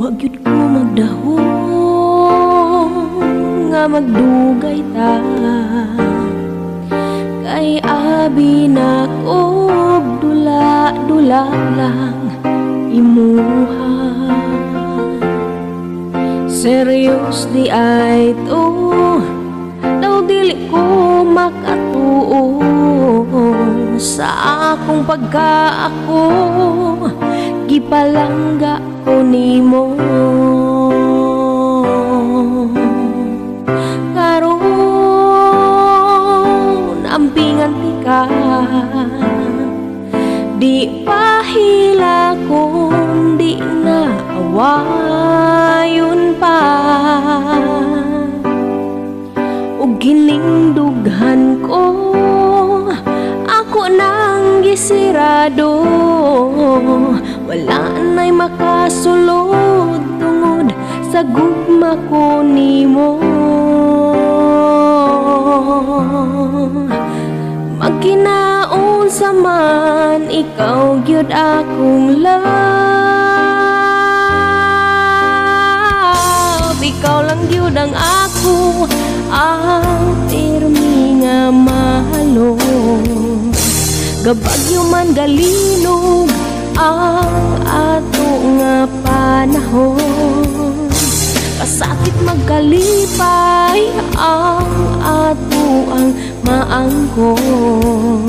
Wag yun ko magdahong nga magdugay ta, kay abi na ko dula-dula lang imuha. Serious di ay to, daw dili ko makatuo sa akong pagkaako, gipalangga ko nimo. Karon ampingan tika, di pahila kung di na awayon pa, ug ginindughan ko ako nang gisirado. Wala na'y makasulod tungod sa gugma ko nimo. Magkinaon sa man, ikaw gyud akong love. Ikaw lang gyud ang ako, ang pirmi nga mahalo. Gabagyo man galinog ang ato nga panahon, kasakit magkalipay ang ato ang maangkon.